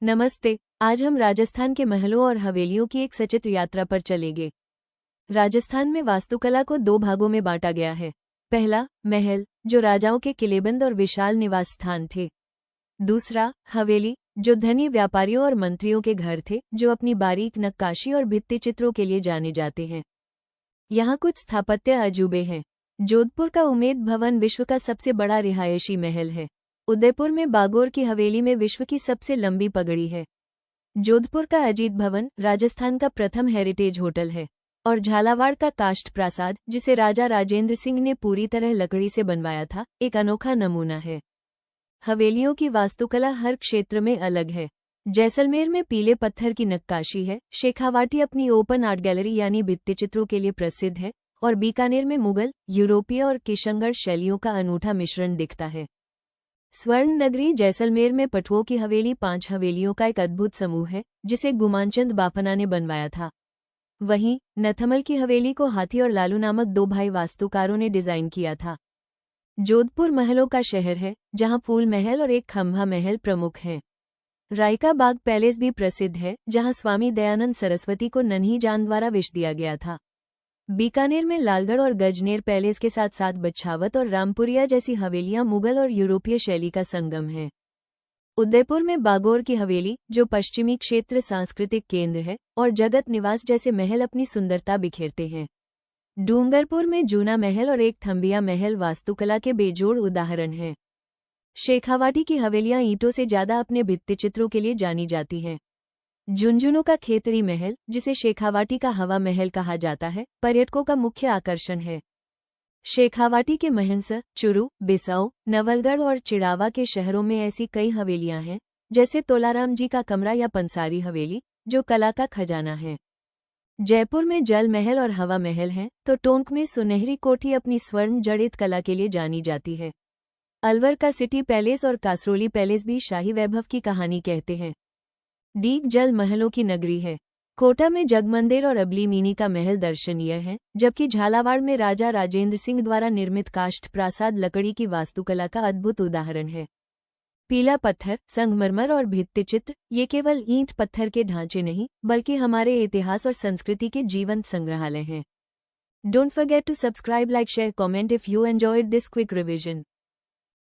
नमस्ते। आज हम राजस्थान के महलों और हवेलियों की एक सचित्र यात्रा पर चलेंगे। राजस्थान में वास्तुकला को दो भागों में बांटा गया है। पहला, महल, जो राजाओं के किलेबंद और विशाल निवास स्थान थे। दूसरा, हवेली, जो धनी व्यापारियों और मंत्रियों के घर थे, जो अपनी बारीक नक्काशी और भित्तिचित्रों के लिए जाने जाते हैं। यहाँ कुछ स्थापत्य अजूबे हैं। जोधपुर का उमेद भवन विश्व का सबसे बड़ा रिहायशी महल है। उदयपुर में बागोर की हवेली में विश्व की सबसे लंबी पगड़ी है। जोधपुर का अजीत भवन राजस्थान का प्रथम हेरिटेज होटल है। और झालावाड़ का काष्ठ प्रासाद, जिसे राजा राजेंद्र सिंह ने पूरी तरह लकड़ी से बनवाया था, एक अनोखा नमूना है। हवेलियों की वास्तुकला हर क्षेत्र में अलग है। जैसलमेर में पीले पत्थर की नक्काशी है। शेखावाटी अपनी ओपन आर्ट गैलरी यानी भित्तिचित्रों के लिए प्रसिद्ध है। और बीकानेर में मुगल, यूरोपीय और किशनगढ़ शैलियों का अनूठा मिश्रण दिखता है। स्वर्ण नगरी जैसलमेर में पटुओं की हवेली 5 हवेलियों का एक अद्भुत समूह है, जिसे गुमानचंद बाफना ने बनवाया था। वहीं नथमल की हवेली को हाथी और लालू नामक 2 भाई वास्तुकारों ने डिजाइन किया था। जोधपुर महलों का शहर है, जहां फूल महल और एक खंभा महल प्रमुख हैं। रायका बाग पैलेस भी प्रसिद्ध है, जहां स्वामी दयानंद सरस्वती को नन्ही जान द्वारा विष दिया गया था। बीकानेर में लालगढ़ और गजनेर पैलेस के साथ साथ बछावत और रामपुरिया जैसी हवेलियां मुगल और यूरोपीय शैली का संगम है। उदयपुर में बागोर की हवेली, जो पश्चिमी क्षेत्र सांस्कृतिक केंद्र है, और जगत निवास जैसे महल अपनी सुंदरता बिखेरते हैं। डूंगरपुर में जूना महल और एक थंबिया महल वास्तुकला के बेजोड़ उदाहरण हैं। शेखावाटी की हवेलियां ईंटों से ज्यादा अपने भित्तिचित्रों के लिए जानी जाती हैं। झुंझुनू का खेतड़ी महल, जिसे शेखावाटी का हवा महल कहा जाता है, पर्यटकों का मुख्य आकर्षण है। शेखावाटी के महंस, चुरू, बिसाऊ, नवलगढ़ और चिड़ावा के शहरों में ऐसी कई हवेलियां हैं, जैसे तोलाराम जी का कमरा या पंसारी हवेली, जो कला का खजाना है। जयपुर में जल महल और हवा महल हैं, तो टोंक में सुनहरी कोठी अपनी स्वर्ण जड़ित कला के लिए जानी जाती है। अलवर का सिटी पैलेस और कासरोली पैलेस भी शाही वैभव की कहानी कहते हैं। डीग जल महलों की नगरी है। कोटा में जगमंदिर और अबली मीनी का महल दर्शनीय है, जबकि झालावाड़ में राजा राजेंद्र सिंह द्वारा निर्मित काष्ठ प्रासाद लकड़ी की वास्तुकला का अद्भुत उदाहरण है। पीला पत्थर, संगमरमर और भित्तिचित्र, ये केवल ईंट पत्थर के ढांचे नहीं, बल्कि हमारे इतिहास और संस्कृति के जीवंत संग्रहालय हैं। Don't forget to subscribe, like, share, comment if you enjoyed this quick revision.